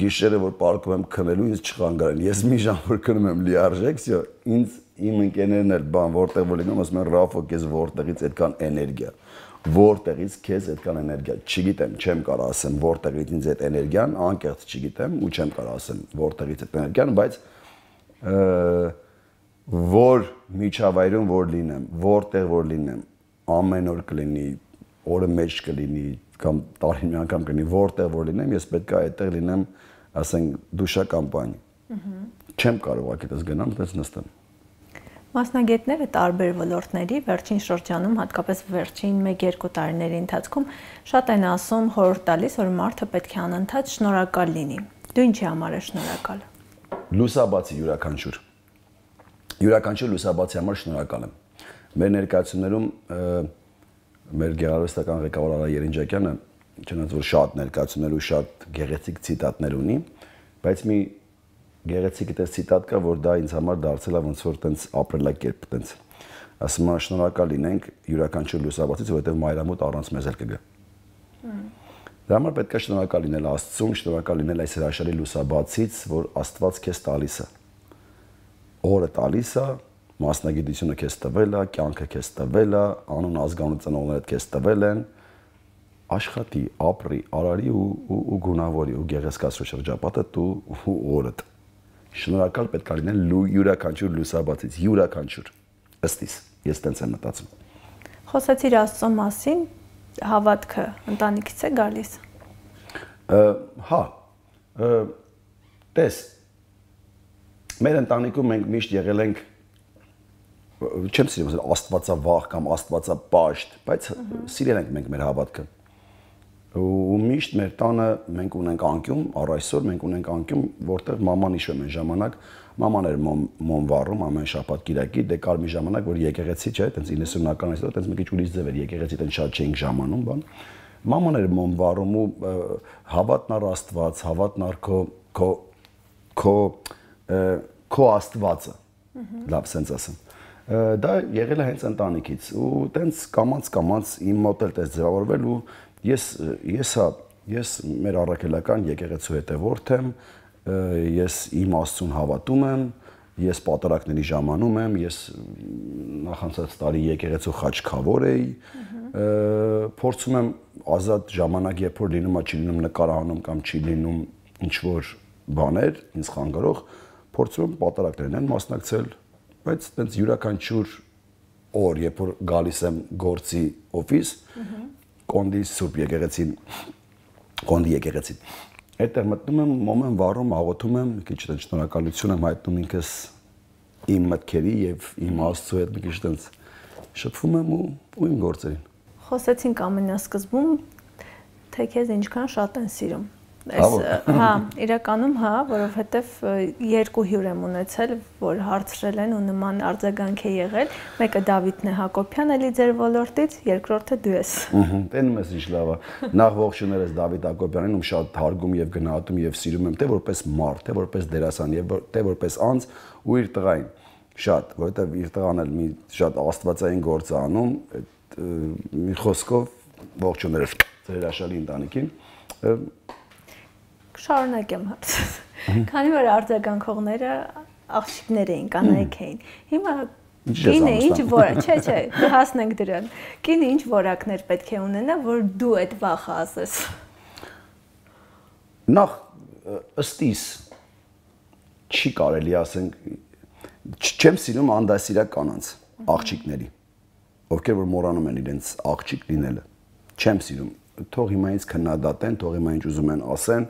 գիշերը որ պարկում եմ քնելու ինձ չխանգարեն։ Ես մի ժամ որ քնում եմ լիարժեք, всё, ինձ իմ ընկերներն էլ բան որտեղ որ լինում ասում են Ռաֆո քեզ որտեղից այդքան էներգիա։ Որտեղից քեզ այդքան էներգիա։ Չգիտեմ, չեմ կարող ասեմ որտեղից ինձ այդ էներգիան, անկեղծ չգիտեմ ու չեմ կարող ասեմ որտեղից այդ էներգիան, բայց որ միջավայրում որ լինեմ, որտեղ որ լինեմ, ամեն օր կլինի, օրը մեջ կլինի կամ տարին մի անգամ կլինի, որտեղ որ լինեմ, ես պետք է այդտեղ լինեմ, ասենք, դուշա կամպանի։ Չեմ կարող այդպես գնամ, այդպես նստեմ։ Մասնագետները տարբեր ոլորտների վերջին շրջանում, հատկապես վերջին 1-2 տարիների ընթացքում շատ են ասում, խորհուրդ տալիս, որ մարդը պետք է անընդհատ շնորհակալ լինի։ Դու ինչի համար ես շնորհակալ։ Լուսաբացի յուրաքանչյուր։ Յուրաքանչյուր լուսաբացի համար շնորհակալ եմ։ Մեր ներկայացումներում մեր գեղարվեստական ղեկավար Արա Երինջակյանը, չնայած որ շատ ներկայացումներ ու շատ գեղեցիկ ցիտատներ ունի, բայց մի գեղեցիկ այդպես ցիտատ կա, որ դա ինձ համար դարձել է ոնց որ տենց ապրելակերպ տենց։ Ասում եմ շնորհակալ լինենք յուրաքանչյուր լուսաբացից, որովհետև մայրամոտ առանց մեզ էլ կգա։ Դրա համար պետք է շնորհակալ լինել Աստծուն, շնորհակալ լինել այս հրաշալի լուսաբացից, որ Աստված քեզ տալիս է։ Օրը տալիս է, մասնագիտությունը քեզ տվել է, կյանքը քեզ տվել է, անուն ազգանուն ծնողներդ քեզ տվել են, աշխատի, ապրի, արարի ու գունավորի ու գեղեցկացրու շրջապատը դու ու օրդ։ Շնորհակալ պետք է լինել յուրաքանչյուր լուսաբացից, յուրաքանչյուր։ Ըստ իս, ես տենց եմ մտածում։ Խոսեցիր Աստծո մասին, հավատքը ընտանիքից է գալիս։ Հա, տես, մեր ընտանիքում մենք միշտ եղել ենք, չեմ սիրում աստվածավախ կամ աստվածապաշտ, բայց սիրել ենք մենք մեր հավատքը։ Ու միշտ մեր տանը մենք ունենք անկյուն, առ այսօր մենք ունենք անկյուն, որտեղ մաման հիշում է ժամանակ, մաման էր մոմ վառում ամեն շաբաթ կիրակի, դե կար մի ժամանակ, որ եկեղեցի չէ, այտենց 90-ականից հետո այտենց մի քիչ ուրիշ ձև էր, եկեղեցի այտենց շատ չէինք ժամանում, բան։ Մաման էր մոմ վառում ու հավատն առ Աստված, հավատն առ քո Աստվածը։ Լավ, սենց ասեմ։ Դա եղել է հենց ընտանիքից ու տենց կամած իմ մոտ էլ տես ձևավորվել ու ես մեր առաքելական եկեղեցու հետևորդ եմ, ես իմ Աստծուն հավատում եմ, ես պատարակների ժամանում եմ, ես նախանցած տարի եկեղեցու խաչքավոր էի, փորձում եմ ազատ ժամանակ, երբ որ լինում է, չի լինում նկարահանում կամ չի լինում ինչ-որ բաներ, ինձ խանգարող, փորձում եմ պատարակներն են մասնակցել, բայց տենց յուրաքանչյուր օր, երբ որ գալիս եմ գործի օֆիս, Կոնդի Սուրբ եկեղեցին, Կոնդի եկեղեցին, այդտեղ մտնում եմ, մոմ եմ վառում, աղոթում եմ, մի քիչ տենց շնորհակալություն եմ հայտնում ինքս իմ մտքերի եւ իմ Աստծո հետ մի քիչ տենց շփվում եմ ու իմ գործերին։ Խոսեցինք ամենասկզբում, թե քեզ ինչքան շատ են սիրում։ Հա, իրականում հա, որովհետև երկու հյուր եմ ունեցել, որ հարցրել են ու նման արձագանք է եղել։ Մեկը Դավիթն է Հակոբյան, էլի ձեր ոլորտից, երկրորդը դու ես։ Տենում ես ինչ լավ է։ Նախ ողջունել ես Դավիթ Հակոբյանին, ում շատ հարգում եւ գնահատում եւ սիրում եմ, թե որպես մարդ, թե որպես դերասան եւ թե որպես անձ ու իր տղային։ Շատ, որովհետեւ իր տղան էլ մի շատ աստվածային գործ է անում, մի խոսքով ողջունել ես ձեր հրաշալի ընտանիքին։ Շարունակեմ հարցը։ Քանի որ արձագանքողները աղջիկներ էին, կանայք էին։ Հիմա կինը ինչ որ, չէ, հասնենք դրան։ Կինը ինչ որակներ պետք է ունենա, որ դու այդ վախը ասես։ Նախ ըստ իս չի կարելի ասենք չեմ սիրում անդասիրակ կանանց, աղջիկների, ովքեր որ մոռանում են իրենց աղջիկ լինելը։ Չեմ սիրում։ Թող հիմա ինձ քննադատեն, թող հիմա ինչ ուզում են ասեն,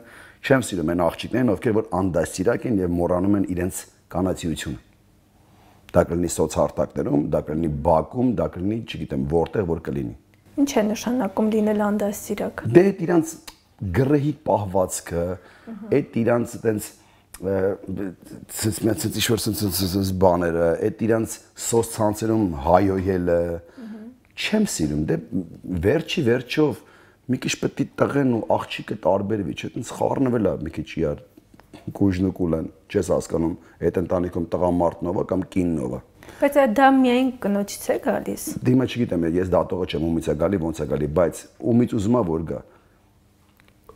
չեմ սիրում այն աղջիկներին, ովքեր որ անդասիրակ են եւ մոռանում են իրենց կանացիությունը։ Դա կլինի սոցհարթակներում, դա կլինի բակում, դա կլինի, չգիտեմ, որտեղ որ կլինի։ Ինչ է նշանակում լինել անդասիրակ։ Դե այդ իրանց գրեհիկ պահվածքը, այդ իրանց այտենց ինչ-որ բաները, այդ իրանց սոցցանցերում հայոյելը չեմ սիրում, դե վերջով մի քիչ պետք է տղեն ու աղջիկը տարբերվի, չէ՞, այնց խառնվել է մի քիչ իրար կուժնուկուլան, չես հասկանում, այդ ընտանիքում տղամարդնով է կամ կիննով է։ Բայց դա միայն կնոջից է գալիս։ Դիմա չգիտեմ, ես դատողը չեմ, ումից է գալի, ոնց է գալի, բայց ումից ուզում է որ գա։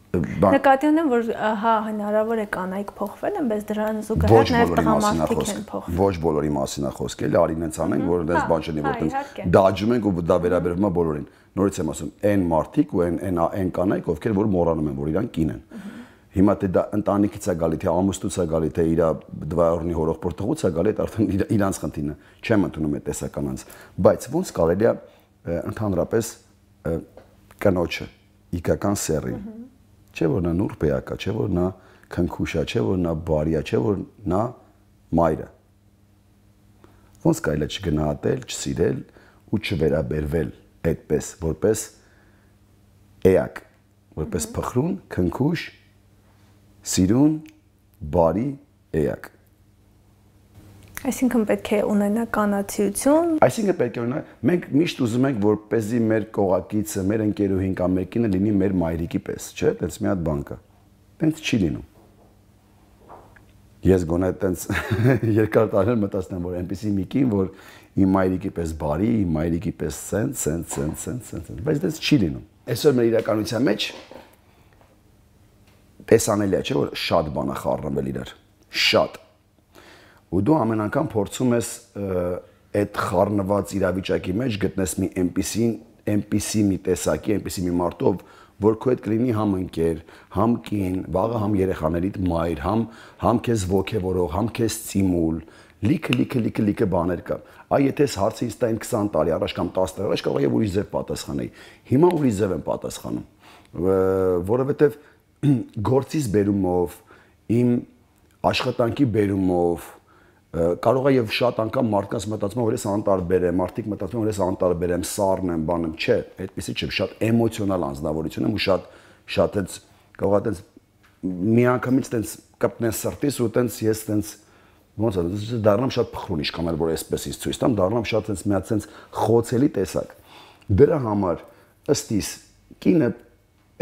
Նկատի ունեմ, որ հա հնարավոր է կանայք փոխվել են, բայց դրան զուգահեռ նաև տղամարդիկ են փոխվել։ Ոչ բոլորի մասին է խոսքը, էլի արին հենց անենք, որ դες բան չնի, որ տենց դաջում ենք ու դա վերաբերվում է բոլորին։ Նորից եմ ասում, այն մարդիկ ու այն կանայք, ովքեր որ մոռանում են, որ իրան կին են։ Հիմա թե դա ընտանիքից է գալի, թե ամուսնուց է գալի, թե իր դվայորնի հորոխբոր տղուց է գալի, դա արդեն իրանց խնդիրն է։ Չեմ ընդունում այդ տեսականանց, բայց ոնց կարելի է ընդհանրապես կնոջը իգական սերին, չէ որ նա նուրբ էակա, չէ որ նա քնքուշ է, չէ որ նա բարի է, չէ որ նա մայր է։ Ոնց կարելի է չգնահատել, չսիրել ու չվերաբերվել այդպես, որպես էակ, որպես փխրուն, քնքուշ, սիրուն, բարի էակ։ Այսինքն պետք է ունենա կանացիություն։ Այսինքն պետք է ունենա, մենք միշտ ուզում ենք, որպեսզի մեր կողակիցը, մեր ընկերուհին կամ մեր կինը լինի մեր մայրիկի պես, չէ՞, տենց մի հատ բան կա։ Տենց չի լինում։ Ես գոնե տենց երկար տարիներ մտածում եմ, որ այնպեսի մի կին, որ իմ մայրիկի պես բարի, իմ մայրիկի պես սենց, բայց դες չի լինում։ Այսօր մեր իրականության մեջ տեսանելի է, չէ՞ որ շատ բան է խառնվել իրար, շատ։ Ու դու ամեն անգամ փորձում ես այդ խառնված իրավիճակի մեջ գտնես մի այնպիսի մի տեսակի, այնպիսի մի մարդով, որ քո հետ կլինի համ ընկեր, համ կին, վաղը համ երեխաներիդ մայր, համ քեզ ոգևորող, համ քեզ ծիմուլ, լիքը բաներ կա։ Այ եթե ես հարցը ինձ տային 20 տարի առաջ կամ 10 տարի առաջ կարող է ուրիշ ձև պատասխանեի։ Հիմա ուրիշ ձև եմ պատասխանում, որովհետև գործից բերումով, իմ աշխատանքի բերումով, կարող է եւ շատ անգամ մարդկանց մտածում որ ես անտարբեր եմ, մարդիկ մտածում որ ես անտարբեր եմ, սառն եմ, բան եմ, չէ, այդպեսի չէ, շատ էմոցիոնալ անձնավորություն եմ ու շատ այնց կարող է այնց միանգամից այնց կպնես սրտից ու այնց ես այնց ոնց է դառնամ շատ փխրուն իշքան որ այսպես ինձ ցույց տամ, դառնամ շատ այնց մի հատ այնց խոցելի տեսակ։ Դրա համար ըստ իս կինը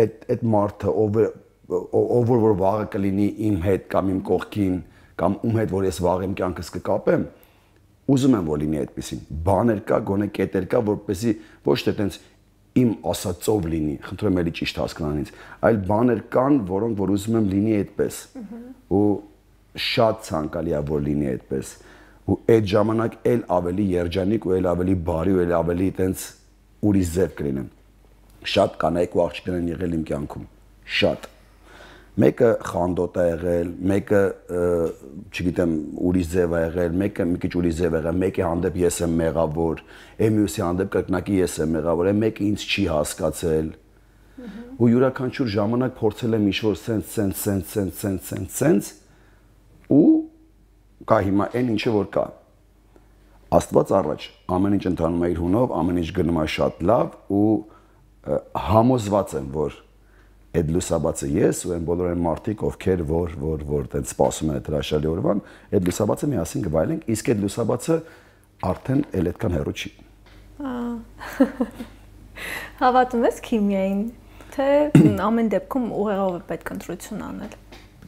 այդ մարդը ով որ վաղը կլինի իմ հետ կամ իմ կողքին կամ ում հետ որ ես վաղ իմ կյանքս կկապեմ, ուզում եմ որ լինի այդպեսին։ Բաներ կա, գոնե կետեր կա, որպեսզի ոչ թե տենց իմ ասածով լինի, խնդրում եմ էլի ճիշտ հասկանան ինձ, այլ բաներ կան, որոնք որ ուզում եմ լինի այդպես։ Ու շատ ցանկալի է որ լինի այդպես։ Ու այդ ժամանակ էլ ավելի երջանիկ ու էլ ավելի բարի ու էլ ավելի տենց ուրիշ ձև կլինեմ։ Շատ կանայք ու աղջիկներ են եղել իմ կյանքում, շատ։ Մեկը խանդոտ է եղել, մեկը, չգիտեմ, ուրիշ ձև է եղել, մեկը մի քիչ ուրիշ ձև է եղել, մեկի հանդեպ ես եմ մեղավոր, մյուսի հանդեպ կրկնակի ես եմ մեղավոր, մեկը ինձ չի հասկացել։ Ու յուրաքանչյուր ժամանակ փորձել եմ ինչ-որ սենց ու կա հիմա այն ինչը որ կա։ Աստված առաջ, ամեն ինչ ընթանում է իր հունով, ամեն ինչ գնում է շատ լավ ու համոզված եմ, որ այդ լուսաբացը ես ու այն բոլոր այն մարդիկ, ովքեր որ տենց սպասում են այդ հրաշալի օրվան, այդ լուսաբացը միասին կվայելենք, իսկ այդ լուսաբացը արդեն էլ այդքան հեռու չի։ Հավատում ես քիմիային, թե ամեն դեպքում ուղեղով է պետք ընտրություն անել։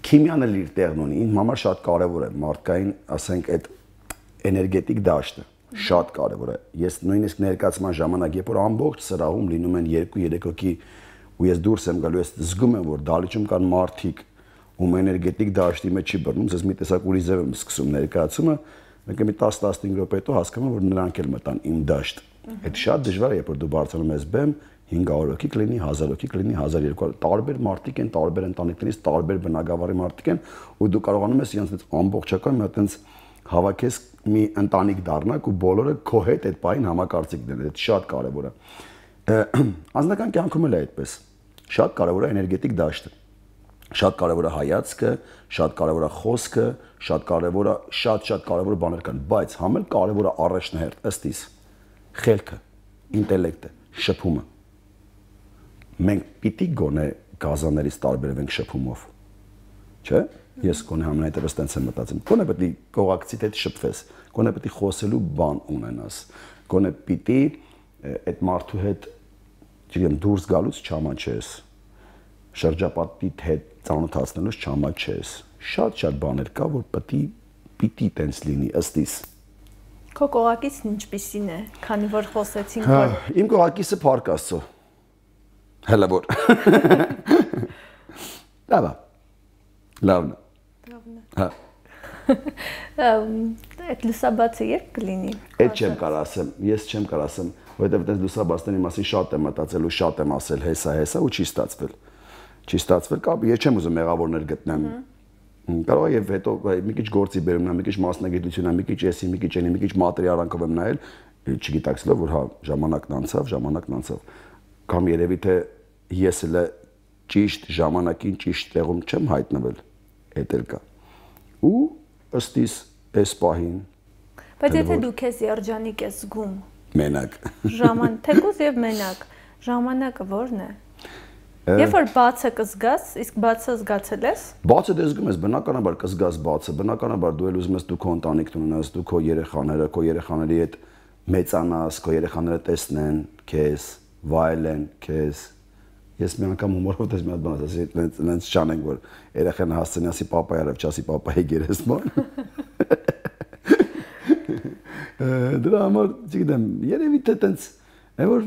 Քիմիան էլ իր տեղն ունի, ինձ համար շատ կարևոր է մարդկային, ասենք այդ էներգետիկ դաշտը, շատ կարևոր է։ Ես նույնիսկ ներկայացման ժամանակ, երբ որ ամբողջ սրահում լինում են 2-3 հոգի ու ես դուրս եմ գալու, ես զգում եմ, որ դալիճում կան մարդիկ, ում էներգետիկ դաշտի մեջ չի բռնում, ես մի տեսակ ուրիշ ձև եմ սկսում ներկայացումը, մեկ մի 10-15 րոպե հետո հասկանում եմ, որ նրանք էլ մտան իմ դաշտ։ Այդ շատ դժվար է, երբ որ դու բարձրանում ես բեմ, 500 հոգի կլինի, 1000 հոգի կլինի, 1200, տարբեր մարդիկ են, տարբեր ընտանիքներից, տարբեր բնակավարի մարդիկ են, ու դու կարողանում ես իրենց ամբողջական մի հատ հավաքես մի ընտանիք դառնաք ու բոլորը քո հետ այդ բային համակարծիքն են, դա շատ կարևոր է։ Անձնական կյանքում էլ է այդպես։ Շատ կարևոր է էներգետիկ դաշտը։ Շատ կարևոր է հայացքը, շատ կարևոր է խոսքը, շատ կարևոր է շատ կարևոր բաներ կան, բայց համել կարևոր է առաջնահերթ ըստ իս խելքը, ինտելեկտը, շփումը։ Մենք պիտի գոնե գազաններից տարբերվենք շփումով։ Չէ՞։ Ես գոնե համենայնտեղս տենց եմ մտածում։ Գոնե պետք է կողակցիդ հետ շփվես, գոնե պետք է խոսելու բան ունենաս, գոնե պիտի այդ մարդու հետ, չգիտեմ, դուրս գալուց չամաչես, շրջապատիդ հետ ծանոթացնելուց չամաչես։ Շատ բաներ կա, որ պիտի տենց լինի ըստ իս։ Քո կողակիցն ինչպիսին է, քանի որ խոսեցինք, որ Իմ կողակիցը Փառք Աստծո։ Հələ որ։ Լավն է։ Հա։ Այդ լուսաբացը երբ կլինի։ Այդ չեմ կարող ասեմ, ես չեմ կարող ասեմ, որովհետև այդպես լուսաբացների մասին շատ եմ մտածել ու շատ եմ ասել հեսա ու չի ստացվել։ Չի ստացվել, կապ ես չեմ ուզում մեղավորներ գտնեմ։ Կարող է եւ հետո մի քիչ գործի բերում նա, մի քիչ մասնագիտություն, մի քիչ էսի, մի քիչ էնի, մի քիչ մատերիալանքով եմ նայել, չգիտակցելով որ հա ժամանակն անցավ։ Կամ երևի թե ես էլ ճիշտ ժամանակին ճիշտ տեղում չեմ հայտնվել, էդ էլ կա։ Ու ըստ իս այս պահին։ Բայց եթե դու քեզ երջանիկ ես զգում։ Մենակ։ Թեկուզ եւ մենակ։ Ժամանակը ո՞րն է։ Երբ որ բացը կզգաս, իսկ բացը զգացել ես։ Բացը դե զգում ես, բնականաբար կզգաս բացը, բնականաբար դու էլ ուզում ես դու քո ընտանիքն ունենաս, դու քո երեխաների հետ մեծանաս, քո երեխաները տեսնեն քեզ, վայելեն քեզ։ Ես մի անգամ հումորով դες մի հատ բան ասացի, նենց չանենք, որ երեխան հասցնի ասի պապայ արավ, չասի պապայի գերեզման։ Դրա համար, չգիտեմ, երևի թե տենց, որ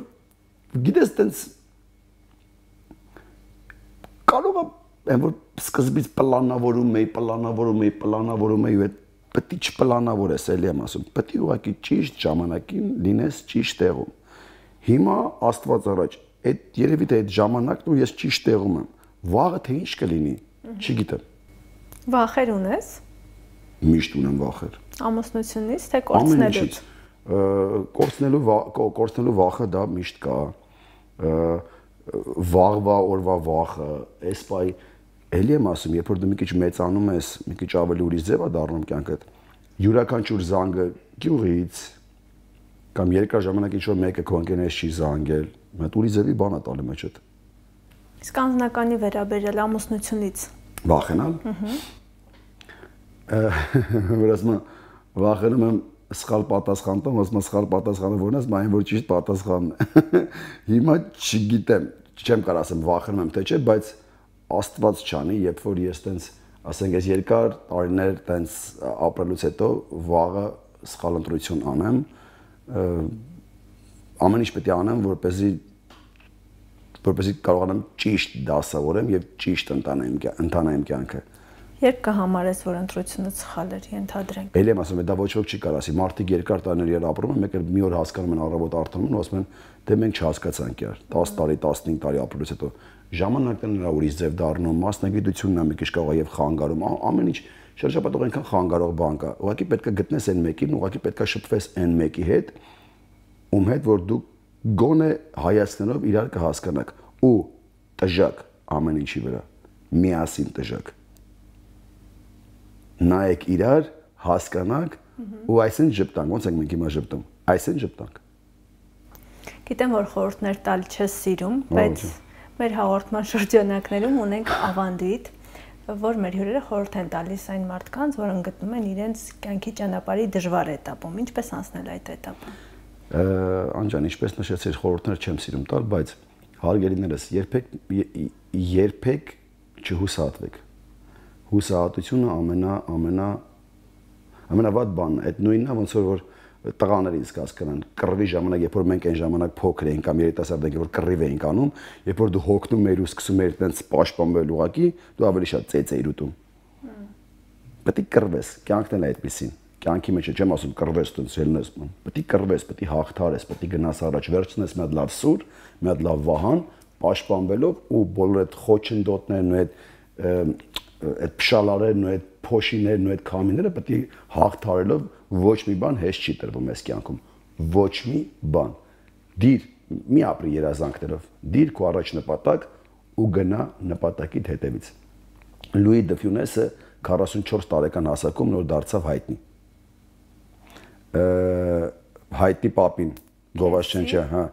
գիտես տենց կարող է, որ սկզբից պլանավորում էի ու այդ պետք է չպլանավորես, էլի եմ ասում, պետք է ուղղակի ճիշտ ժամանակին լինես ճիշտ տեղում։ Հիմա Աստված առաջ, այդ երևի թե այդ ժամանակն ու ես ճիշտ տեղում եմ։ Վաղը թե ինչ կլինի, չգիտեմ։ Վախեր ունես։ Միշտ ունեմ վախեր։ Ամուսնությունից թե կորցնելուց։ Կորցնելու վախը դա միշտ կա։ Վաղվա օրվա վախը, այս բայ էլի եմ ասում, երբ որ դու մի քիչ մեծանում ես, մի քիչ ավելի ուրիշ ձև է դառնում կյանքդ, յուրաքանչյուր զանգը գյուղից կամ երկար ժամանակ ինչ-որ մեկը քո ընկերներից չի զանգել, մտ ուրիշ ձևի բան է տալի մեջդ։ Իսկ անձնականի վերաբերյալ ամուսնությունից վախենալ։ Որ ասում եմ, վախենում եմ սխալ պատասխան տամ, ասում եմ սխալ պատասխանը որն է, այն որ ճիշտ պատասխանն է։ Հիմա չգիտեմ, չեմ կարող ասեմ վախենում եմ թե չէ, բայց Աստված չանի, երբ որ ես տենց, ասենք ես երկար տարիներ տենց ապրելուց հետո վաղը սխալ ընտրություն անեմ, ամեն ինչ պետք է անեմ, որպեսզի որպեսզի կարողանամ ճիշտ դասավորեմ եւ ճիշտ ընթանայեմ կյանքը։ Երբ կհամարես, որ ընտրությունը սխալ էր, ենթադրենք։ Էլ եմ ասում, դա ոչ ոք չի կարող ասի, մարդիկ երկար տարիներ իրար ապրում են, մեկ էլ մի օր հասկանում են առավոտ արդարանում ու ասում են, դե մենք չհասկացանք իրար, 10 տարի, 15 տարի ապրելուց հետո ժամանակն նրա ուրիշ ձև դառնում, մասնագիտությունն է մի քիչ կարող եւ խանգարում, ամեն ինչ շրջապատող այնքան խանգարող բան կա։ Ուղղակի պետք է գտնես այն մեկին, ուղղակի պետք է շփվես այն մեկի հետ, ում հետ որ դու գոնե հայացքներով իրար կհասկանաք ու տժակ ամեն ինչի վրա, միասին տժակ։ Նայեք իրար, հասկանաք ու այսին ճպտանք, ոնց ենք մենք հիմա ճպտում, այսին ճպտանք։ Գիտեմ, որ խորհուրդներ տալ չես սիրում, բայց մեր հաղորդման շրջանակներում ունենք ավանդույթ, որ մեր հյուրերը խորհուրդ են տալիս այն մարդկանց, որոնք գտնում են իրենց կյանքի ճանապարհի դժվար этаպում, ինչպես անցնել այդ этаպը։ Անջան, ինչպես նշեցիր, խորհուրդներ չեմ սիրում տալ, բայց հարգելիներս, երբեք չհուսահատվեք։ Հուսահատությունը ամենավատ բանն է, այդ նույնն է, ոնց որ տղաներին հասկանան, կռվի ժամանակ, երբ որ մենք այն ժամանակ փոքր էինք կամ երիտասարդ էինք, որ կռիվ էինք անում, երբ որ դու հոգնում ես ու սկսում ես այդպես պաշտպանվել ուղակի, դու ավելի շատ ծեծ էիր ուտում։ Պետք է կռվես, կյանքն էլ է այդպեսին։ Կյանքի մեջ չեմ ասում կռվես, տենց ելնես, պետք է կռվես, պետք է հաղթարես, պետք է գնաս առաջ, վերջնես մի հատ լավ սուր, մի հատ լավ վահան, պաշտպանվելով ու բոլոր այդ խոչընդոտներն ու այդ փշալարերն ու այդ փոշիներն ու այդ քամիները պետք է հաղթարելով ոչ մի բան հեշտ չի տրվում այս կյանքում, ոչ մի բան։ Դիր, մի ապրի երազանքներով, դիր քո առաջ նպատակ ու գնա նպատակիդ հետևից։ Լուի դե Ֆյունեսը 44 տարեկան հասակում նոր դարձավ հայտնի։ Հայտնի պապին, Գովազդչենչը, հա,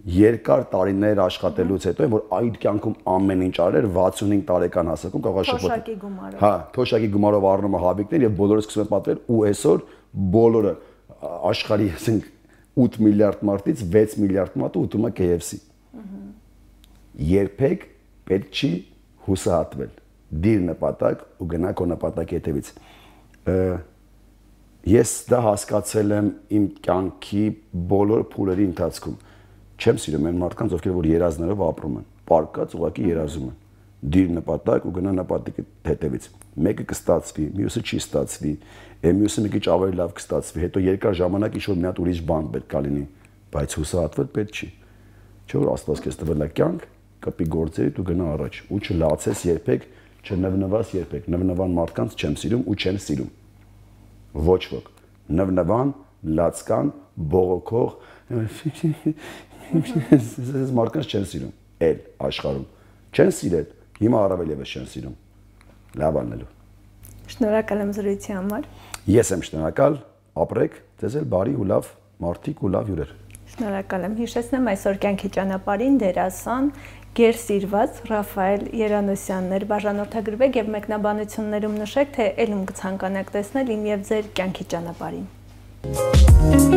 երկար տարիներ աշխատելուց հետո, որ այդ կյանքում ամեն ինչ արել, 65 տարեկան հասակում կարող է շփոթել։ Թոշակի գումարով։ Հա, թոշակի գումարով առնում է հավիկներ եւ բոլորը սկսում են պատվել ու այսօր բոլորը աշխարհի, ասենք 8 միլիարդ մարդից 6 միլիարդ մարդը ուտում է KFC։ Երբեք պետք չի հուսահատվել։ Դիր նպատակ ու գնա քո նպատակի հետևից։ Ես դա հասկացել եմ իմ կյանքի բոլոր փուլերի ընթացքում։ Չեմ սիրում այն մարդկանց, ովքեր որ երազներով ապրում են, պարկած ուղղակի երազում են։ Դիր նպատակ ու գնա նպատակի հետևից։ Մեկը կստացվի, մյուսը չի ստացվի, մյուսը մի քիչ ավելի լավ կստացվի, հետո երկար ժամանակ ինչ-որ մի հատ ուրիշ բան պետք է լինի, բայց հուսահատվել պետք չի։ Չէ՞ որ Աստված քեզ տվել է կյանք, կպի գործերիդ ու գնա առաջ, ու չլացես երբեք, չնվնվաս երբեք։ Նվնվան մարդկանց չեմ սիրում ու չեմ սիրում։ Ոչ ոք։ Նվնվան, լացկան, բողոքող ես մարդկանց չեն սիրում, էլ աշխարհում։ Չեն սիրել, հիմա առավել եւս չեն սիրում։ Լավ անելու։ Շնորհակալ եմ զրույցի համար։ Ես եմ շնորհակալ, ապրեք, ձեզ էլ բարի ու լավ մարդիկ ու լավ հյուրեր։ Շնորհակալ եմ։ Հիշեցնեմ այսօր կյանքի ճանապարհին դերասան գերսիրված Ռաֆայել Երանոսյանն էր, բաժանորդագրվեք եւ մեկնաբանություններում նշեք, թե ելում կցանկանաք տեսնել իմ եւ ձեր կյանքի ճանապարհին։